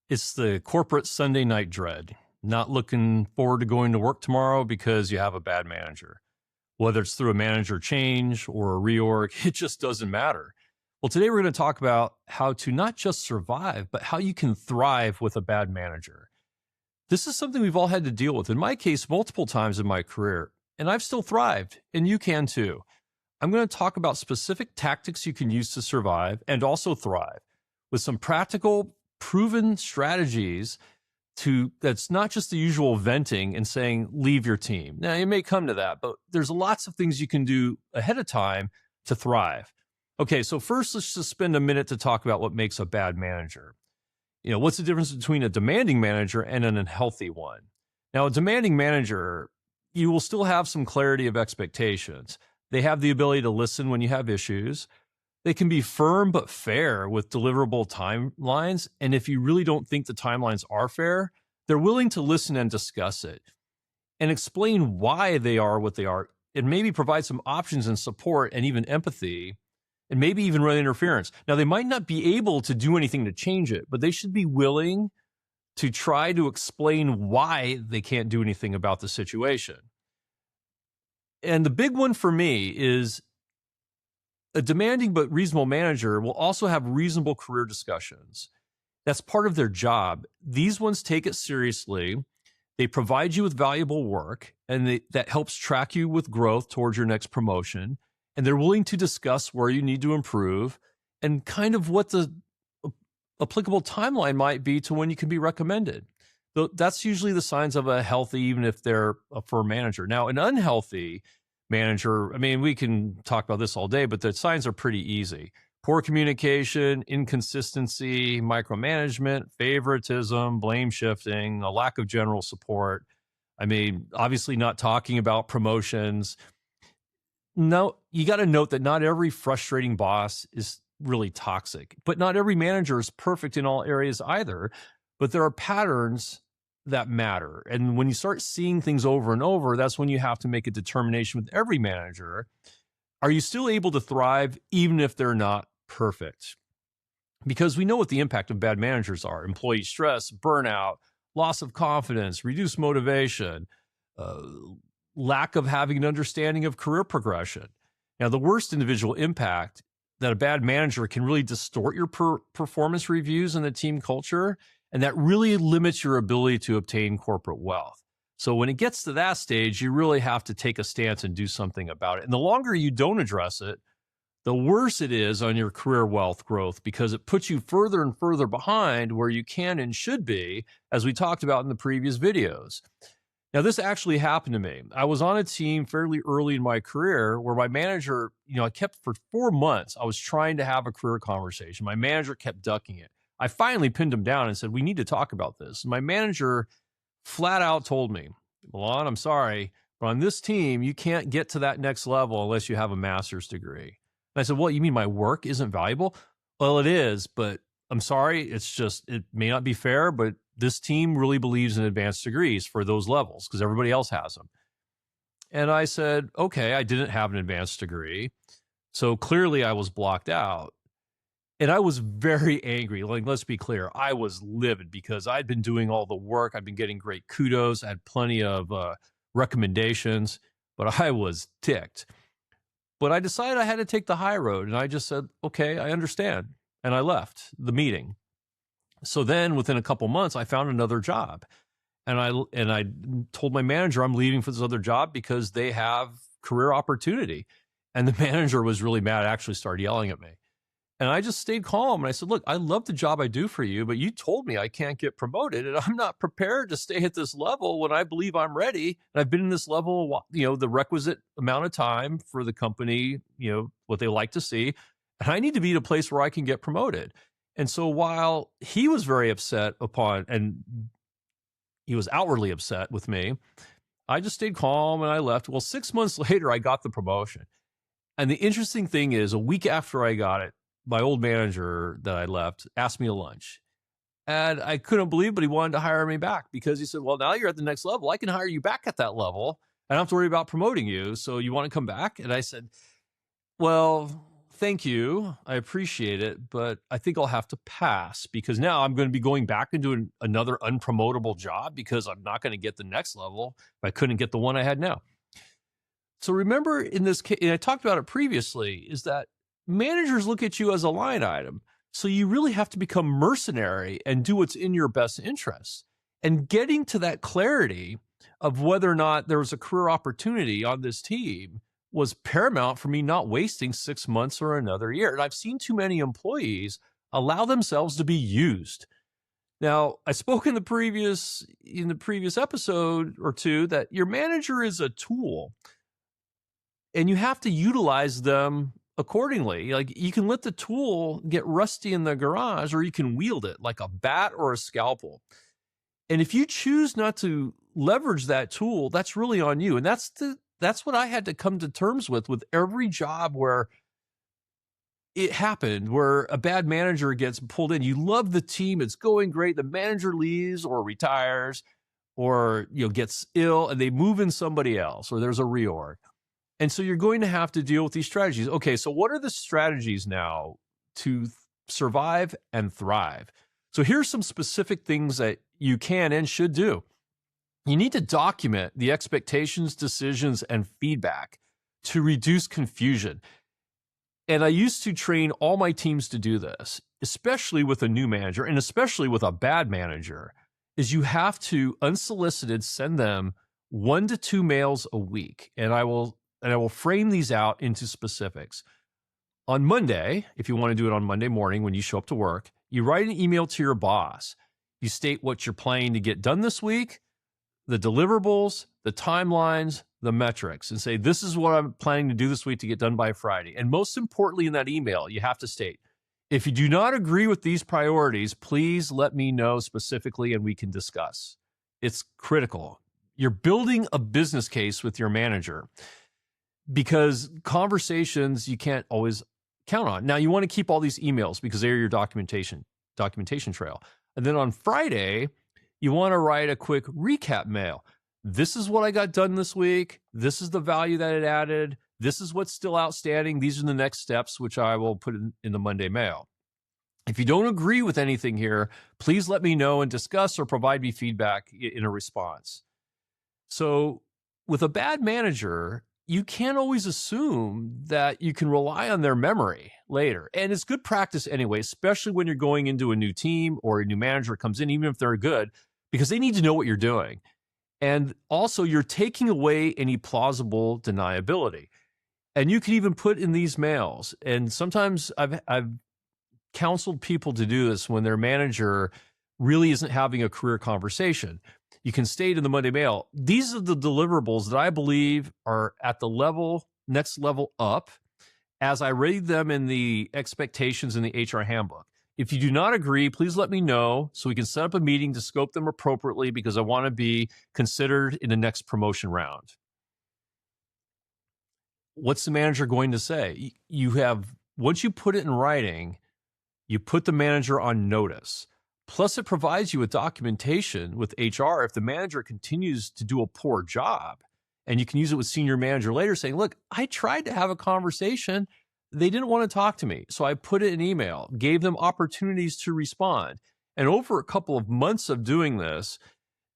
It's the corporate Sunday night dread, not looking forward to going to work tomorrow because you have a bad manager. Whether it's through a manager change or a reorg, it just doesn't matter. Well, today we're going to talk about how to not just survive, but how you can thrive with a bad manager. This is something we've all had to deal with, in my case, multiple times in my career, and I've still thrived, and you can too. I'm going to talk about specific tactics you can use to survive and also thrive with some practical, proven strategies that's not just the usual venting and saying, leave your team. Now, it may come to that, but there's lots of things you can do ahead of time to thrive. Okay, so first, let's just spend a minute to talk about what makes a bad manager. What's the difference between a demanding manager and an unhealthy one? Now, a demanding manager, you will still have some clarity of expectations. They have the ability to listen when you have issues. They can be firm but fair with deliverable timelines. And if you really don't think the timelines are fair, they're willing to listen and discuss it and explain why they are what they are, and maybe provide some options and support and even empathy, and maybe even run interference. Now, they might not be able to do anything to change it, but they should be willing to try to explain why they can't do anything about the situation. And the big one for me is a demanding but reasonable manager will also have reasonable career discussions. That's part of their job. These ones take it seriously. They provide you with valuable work, and that helps track you with growth towards your next promotion. And they're willing to discuss where you need to improve and kind of what the applicable timeline might be to when you can be recommended. So that's usually the signs of a healthy, even if they're a firm manager. Now, an unhealthy manager, we can talk about this all day, but the signs are pretty easy. Poor communication, inconsistency, micromanagement, favoritism, blame shifting, a lack of general support. Obviously not talking about promotions. No, you got to note that not every frustrating boss is really toxic, but not every manager is perfect in all areas either. But there are patterns that matter. And when you start seeing things over and over, that's when you have to make a determination with every manager. Are you still able to thrive even if they're not perfect? Because we know what the impact of bad managers are: employee stress, burnout, loss of confidence, reduced motivation, lack of having an understanding of career progression. Now, the worst individual impact that a bad manager can really distort your performance reviews and the team culture, and that really limits your ability to obtain corporate wealth. So when it gets to that stage, you really have to take a stance and do something about it. And the longer you don't address it, the worse it is on your career wealth growth, because it puts you further and further behind where you can and should be, as we talked about in the previous videos. Now, this actually happened to me. I was on a team fairly early in my career where my manager, I kept for 4 months, I was trying to have a career conversation. My manager kept ducking it. I finally pinned him down and said, we need to talk about this. And my manager flat out told me, Milan, I'm sorry, but on this team, you can't get to that next level unless you have a master's degree. And I said, well, you mean my work isn't valuable? Well, it is, but I'm sorry. It may not be fair, but this team really believes in advanced degrees for those levels because everybody else has them. And I said, okay, I didn't have an advanced degree. So clearly I was blocked out. And I was very angry. Let's be clear. I was livid because I'd been doing all the work. I'd been getting great kudos. I had plenty of recommendations, but I was ticked. But I decided I had to take the high road. And I just said, okay, I understand. And I left the meeting. So then within a couple months, I found another job. And I told my manager I'm leaving for this other job because they have career opportunity. And the manager was really mad, actually started yelling at me. And I just stayed calm. And I said, look, I love the job I do for you, but you told me I can't get promoted. And I'm not prepared to stay at this level when I believe I'm ready. And I've been in this level, the requisite amount of time for the company, what they like to see. And I need to be at a place where I can get promoted. And so while he was very upset and he was outwardly upset with me, I just stayed calm and I left. Well, 6 months later, I got the promotion. And the interesting thing is, a week after I got it, my old manager that I left asked me to lunch. And I couldn't believe, but he wanted to hire me back because he said, well, now you're at the next level. I can hire you back at that level. I don't have to worry about promoting you. So you want to come back? And I said, well, thank you. I appreciate it, but I think I'll have to pass because now I'm going to be going back into another unpromotable job because I'm not going to get the next level if I couldn't get the one I had now. So remember in this case, and I talked about it previously, is that managers look at you as a line item. So you really have to become mercenary and do what's in your best interest. And getting to that clarity of whether or not there was a career opportunity on this team was paramount for me not wasting 6 months or another year. And I've seen too many employees allow themselves to be used. Now, I spoke in the previous episode or two that your manager is a tool and you have to utilize them accordingly. Like you can let the tool get rusty in the garage or you can wield it like a bat or a scalpel. And if you choose not to leverage that tool, that's really on you. And that's what I had to come to terms with every job where it happened, where a bad manager gets pulled in. You love the team, it's going great. The manager leaves or retires or gets ill and they move in somebody else or there's a reorg. And so you're going to have to deal with these strategies. Okay, so what are the strategies now to survive and thrive? So here's some specific things that you can and should do. You need to document the expectations, decisions, and feedback to reduce confusion. And I used to train all my teams to do this, especially with a new manager and especially with a bad manager, is you have to unsolicited send them 1 to 2 mails a week. And I will frame these out into specifics. On Monday, if you want to do it on Monday morning when you show up to work, you write an email to your boss. You state what you're planning to get done this week, the deliverables, the timelines, the metrics, and say, this is what I'm planning to do this week to get done by Friday. And most importantly in that email, you have to state, if you do not agree with these priorities, please let me know specifically and we can discuss. It's critical. You're building a business case with your manager because conversations you can't always count on. Now, you want to keep all these emails because they're your documentation trail. And then on Friday, you want to write a quick recap mail. This is what I got done this week. This is the value that it added. This is what's still outstanding. These are the next steps, which I will put in the Monday mail. If you don't agree with anything here, please let me know and discuss or provide me feedback in a response. So with a bad manager, you can't always assume that you can rely on their memory later. And it's good practice anyway, especially when you're going into a new team or a new manager comes in, even if they're good, because they need to know what you're doing. And also you're taking away any plausible deniability. And you can even put in these mails. And sometimes I've counseled people to do this when their manager really isn't having a career conversation. You can state in the Monday mail, these are the deliverables that I believe are at the next level up as I rate them in the expectations in the HR handbook. If you do not agree, please let me know so we can set up a meeting to scope them appropriately because I want to be considered in the next promotion round. What's the manager going to say? Once you put it in writing, you put the manager on notice. Plus, it provides you with documentation with HR if the manager continues to do a poor job. And you can use it with senior manager later saying, look, I tried to have a conversation. They didn't want to talk to me. So I put it in email, gave them opportunities to respond. And over a couple of months of doing this,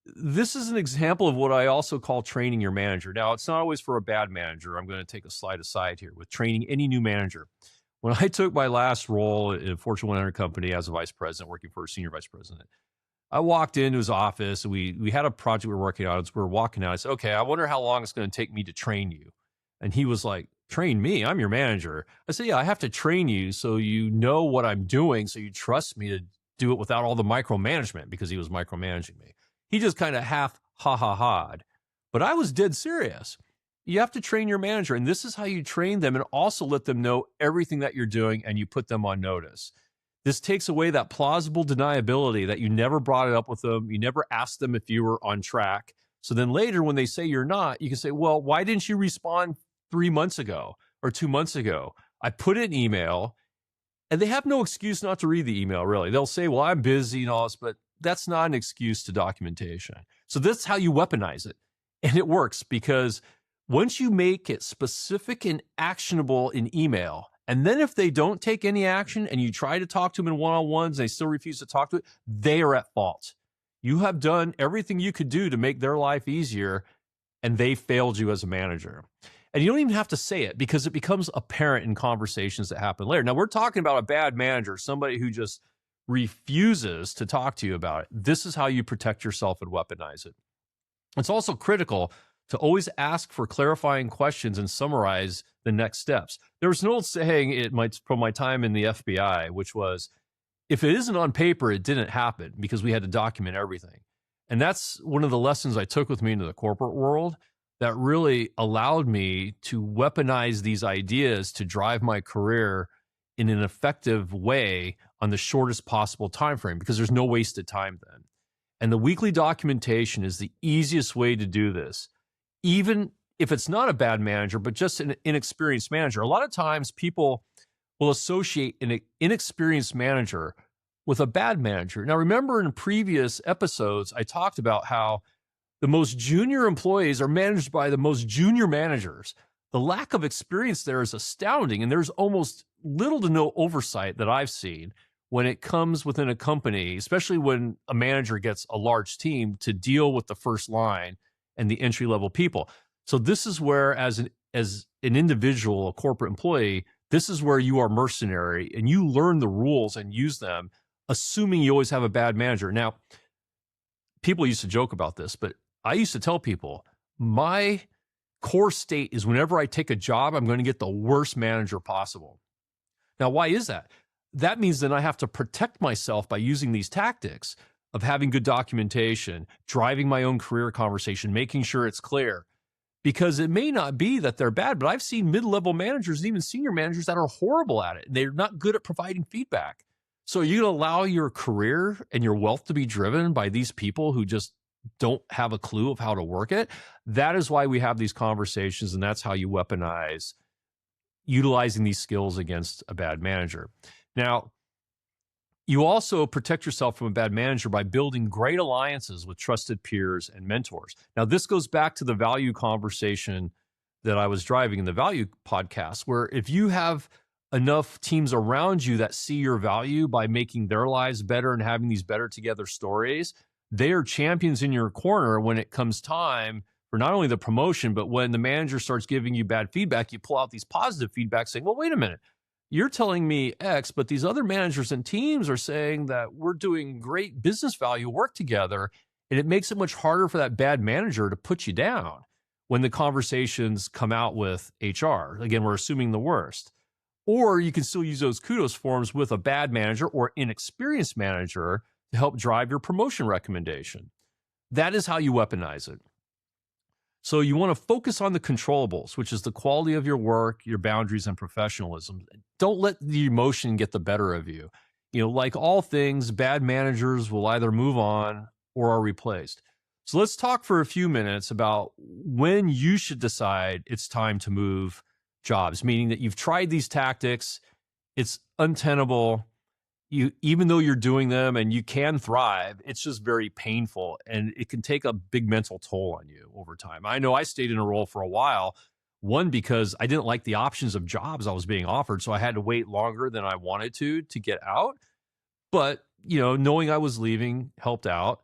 this is an example of what I also call training your manager. Now, it's not always for a bad manager. I'm going to take a slide aside here with training any new manager. When I took my last role in a Fortune 100 company as a vice president, working for a senior vice president, I walked into his office. We had a project we were working on. As we were walking out, I said, okay, I wonder how long it's going to take me to train you. And he was like, train me? I'm your manager. I said, yeah, I have to train you so you know what I'm doing, so you trust me to do it without all the micromanagement, because he was micromanaging me. He just kind of half ha-ha-ha'd. But I was dead serious. You have to train your manager, and this is how you train them and also let them know everything that you're doing and you put them on notice. This takes away that plausible deniability that you never brought it up with them. You never asked them if you were on track. So then later when they say you're not, you can say, well, why didn't you respond 3 months ago or 2 months ago? I put it in email, and they have no excuse not to read the email, really. They'll say, well, I'm busy and all this, but that's not an excuse to documentation. So that's how you weaponize it. And it works because once you make it specific and actionable in email And then if they don't take any action and you try to talk to them in one-on-ones, they still refuse to talk to it, they are at fault. You have done everything you could do to make their life easier, and they failed you as a manager. And you don't even have to say it because it becomes apparent in conversations that happen later. Now, we're talking about a bad manager, somebody who just refuses to talk to you about it. This is how you protect yourself and weaponize it. It's also critical to always ask for clarifying questions and summarize the next steps. There was an old saying from my time in the FBI, which was, if it isn't on paper, it didn't happen, because we had to document everything. And that's one of the lessons I took with me into the corporate world that really allowed me to weaponize these ideas to drive my career in an effective way on the shortest possible time frame, because there's no wasted time then. And the weekly documentation is the easiest way to do this, even if it's not a bad manager, but just an inexperienced manager. A lot of times people will associate an inexperienced manager with a bad manager. Now, remember in previous episodes, I talked about how the most junior employees are managed by the most junior managers. The lack of experience there is astounding, and there's almost little to no oversight that I've seen when it comes within a company, especially when a manager gets a large team to deal with the first line and the entry-level people. So this is where, as an individual, a corporate employee, this is where you are mercenary and you learn the rules and use them, assuming you always have a bad manager. Now, people used to joke about this, but I used to tell people, my core state is whenever I take a job, I'm going to get the worst manager possible. Now, why is that? That means then I have to protect myself by using these tactics of having good documentation, driving my own career conversation, making sure it's clear. Because it may not be that they're bad, but I've seen mid-level managers and even senior managers that are horrible at it. They're not good at providing feedback. So you allow your career and your wealth to be driven by these people who just don't have a clue of how to work it. That is why we have these conversations, and that's how you weaponize utilizing these skills against a bad manager. Now, you also protect yourself from a bad manager by building great alliances with trusted peers and mentors. Now, this goes back to the value conversation that I was driving in the value podcast, where if you have enough teams around you that see your value by making their lives better and having these better together stories, they are champions in your corner when it comes time for not only the promotion, but when the manager starts giving you bad feedback, you pull out these positive feedback saying, well, wait a minute. You're telling me X, but these other managers and teams are saying that we're doing great business value work together, and it makes it much harder for that bad manager to put you down when the conversations come out with HR. Again, we're assuming the worst. Or you can still use those kudos forms with a bad manager or inexperienced manager to help drive your promotion recommendation. That is how you weaponize it. So you want to focus on the controllables, which is the quality of your work, your boundaries, and professionalism. Don't let the emotion get the better of you. You know, like all things, bad managers will either move on or are replaced. So let's talk for a few minutes about when you should decide it's time to move jobs, meaning that you've tried these tactics, it's untenable. Even though you're doing them and you can thrive, it's just very painful and it can take a big mental toll on you over time. I know I stayed in a role for a while, one, because I didn't like the options of jobs I was being offered, so I had to wait longer than I wanted to get out. But, you know, knowing I was leaving helped out.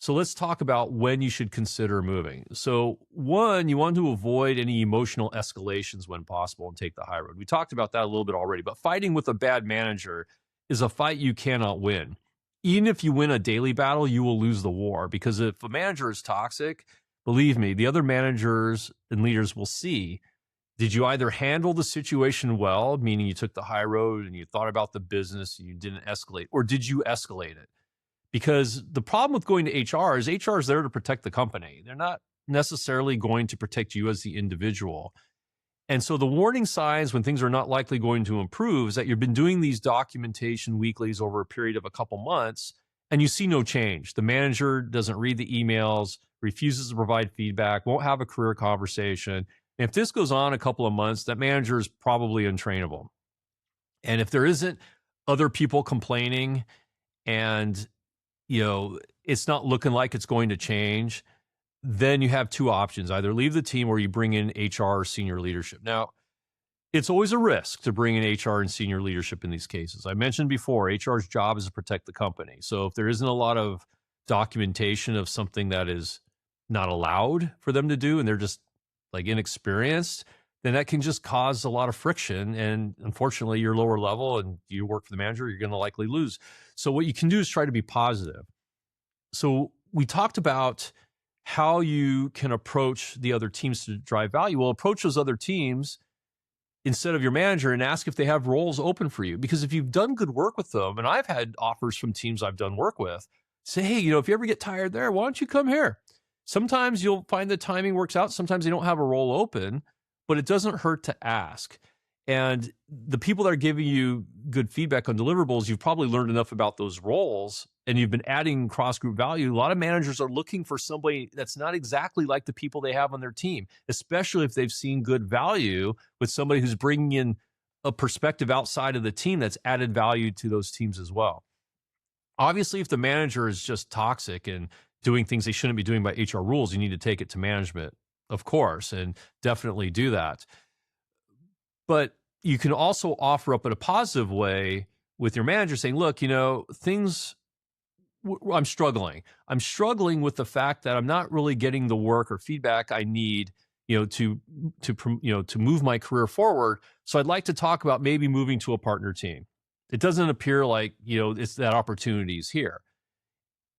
So let's talk about when you should consider moving. So one, you want to avoid any emotional escalations when possible and take the high road. We talked about that a little bit already, but fighting with a bad manager is a fight you cannot win. Even if you win a daily battle, you will lose the war, because if a manager is toxic, believe me, the other managers and leaders will see, did you either handle the situation well, meaning you took the high road and you thought about the business and you didn't escalate, or did you escalate it? Because the problem with going to HR is there to protect the company. They're not necessarily going to protect you as the individual. And so the warning signs when things are not likely going to improve is that you've been doing these documentation weeklies over a period of a couple months and you see no change. The manager doesn't read the emails, refuses to provide feedback, won't have a career conversation. And if this goes on a couple of months, that manager is probably untrainable. And if there isn't other people complaining and, you know, it's not looking like it's going to change, then you have two options: either leave the team or you bring in HR or senior leadership. Now, It's always a risk to bring in HR and senior leadership in these cases. I mentioned before, HR's job is to protect the company. So if there isn't a lot of documentation of something that is not allowed for them to do and they're just like inexperienced, then that can just cause a lot of friction. And unfortunately, you're lower level and you work for the manager, you're going to likely lose. So what you can do is try to be positive. So we talked about how you can approach the other teams to drive value. Well, approach those other teams instead of your manager and ask if they have roles open for you. Because if you've done good work with them, and I've had offers from teams I've done work with, say, hey, if you ever get tired there, why don't you come here? Sometimes you'll find the timing works out. Sometimes they don't have a role open, but it doesn't hurt to ask. And the people that are giving you good feedback on deliverables, you've probably learned enough about those roles and you've been adding cross-group value. A lot of managers are looking for somebody that's not exactly like the people they have on their team, especially if they've seen good value with somebody who's bringing in a perspective outside of the team that's added value to those teams as well. Obviously, if the manager is just toxic and doing things they shouldn't be doing by HR rules, you need to take it to management, of course, and definitely do that. But you can also offer up in a positive way with your manager saying, look, things, I'm struggling. I'm struggling with the fact that I'm not really getting the work or feedback I need, to move my career forward. So I'd like to talk about maybe moving to a partner team. It doesn't appear like, it's that opportunity is here.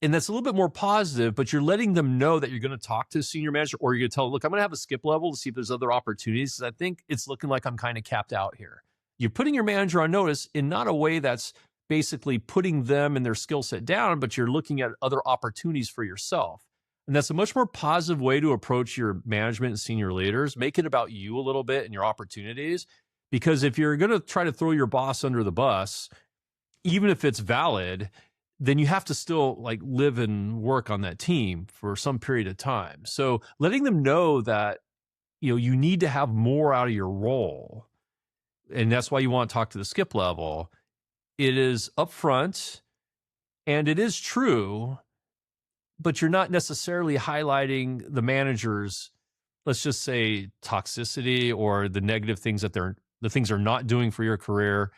And that's a little bit more positive, but you're letting them know that you're going to talk to a senior manager, or you're going to tell them, look, I'm going to have a skip level to see if there's other opportunities. I think it's looking like I'm kind of capped out here. You're putting your manager on notice in not a way that's basically putting them and their skill set down, but you're looking at other opportunities for yourself. And that's a much more positive way to approach your management and senior leaders. Make it about you a little bit and your opportunities. Because if you're going to try to throw your boss under the bus, even if it's valid, then you have to still live and work on that team for some period of time. So letting them know that, you need to have more out of your role. And that's why you want to talk to the skip level. It is upfront and it is true, but you're not necessarily highlighting the manager's, let's just say, toxicity or the negative things that the things they're not doing for your career.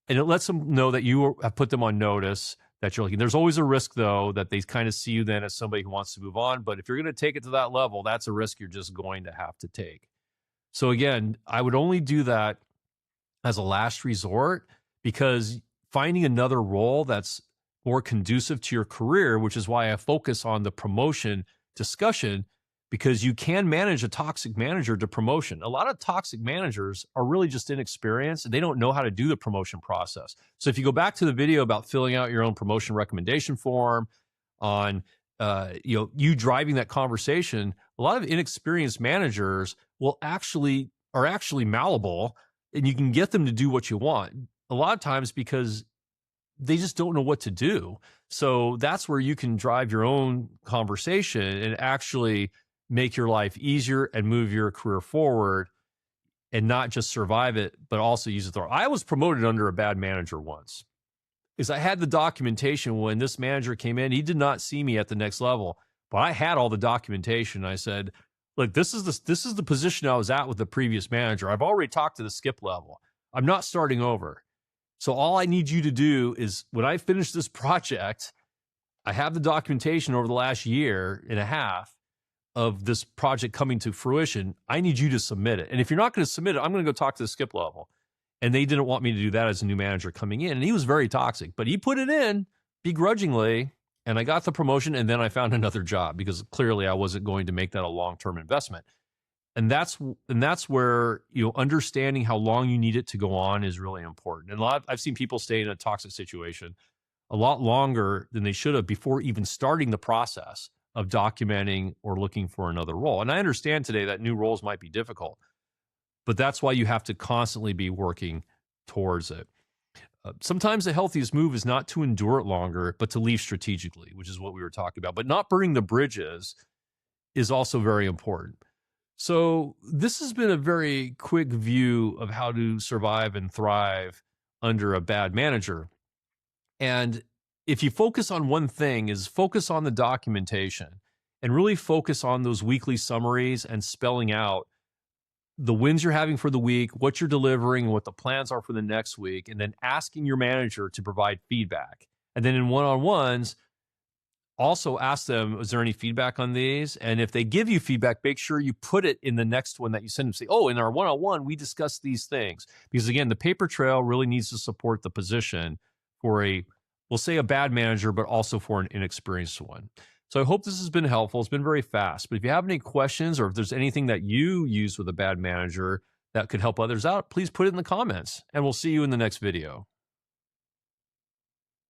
And it lets them know that you have put them on notice that you're looking. There's always a risk, though, that they kind of see you then as somebody who wants to move on. But if you're going to take it to that level, that's a risk you're just going to have to take. So again, I would only do that as a last resort, because finding another role that's more conducive to your career, which is why I focus on the promotion discussion, because you can manage a toxic manager to promotion. A lot of toxic managers are really just inexperienced and they don't know how to do the promotion process. So if you go back to the video about filling out your own promotion recommendation form, on you driving that conversation, a lot of inexperienced managers are actually malleable, and you can get them to do what you want. A lot of times because they just don't know what to do. So that's where you can drive your own conversation and actually make your life easier and move your career forward, and not just survive it, but also use it. I was promoted under a bad manager once, because I had the documentation. When this manager came in, he did not see me at the next level, but I had all the documentation. I said, look, this is the position I was at with the previous manager. I've already talked to the skip level. I'm not starting over. So all I need you to do is, when I finish this project, I have the documentation over the last year and a half of this project coming to fruition. I need you to submit it. And if you're not going to submit it, I'm going to go talk to the skip level. And they didn't want me to do that as a new manager coming in. And he was very toxic, but he put it in begrudgingly, and I got the promotion. And then I found another job, because clearly I wasn't going to make that a long-term investment. And that's where, understanding how long you need it to go on is really important. And I've seen people stay in a toxic situation a lot longer than they should have before even starting the process of documenting or looking for another role. And I understand today that new roles might be difficult, but that's why you have to constantly be working towards it. Sometimes the healthiest move is not to endure it longer, but to leave strategically, which is what we were talking about. But not burning the bridges is also very important. So this has been a very quick view of how to survive and thrive under a bad manager. And if you focus on one thing, is focus on the documentation and really focus on those weekly summaries and spelling out the wins you're having for the week, what you're delivering, and what the plans are for the next week, and then asking your manager to provide feedback. And then in one-on-ones, also ask them, is there any feedback on these? And if they give you feedback, make sure you put it in the next one that you send them. Say, oh, in our one-on-one, we discussed these things. Because again, the paper trail really needs to support the position for we'll say a bad manager, but also for an inexperienced one. So I hope this has been helpful. It's been very fast. But if you have any questions or if there's anything that you use with a bad manager that could help others out, please put it in the comments. And we'll see you in the next video.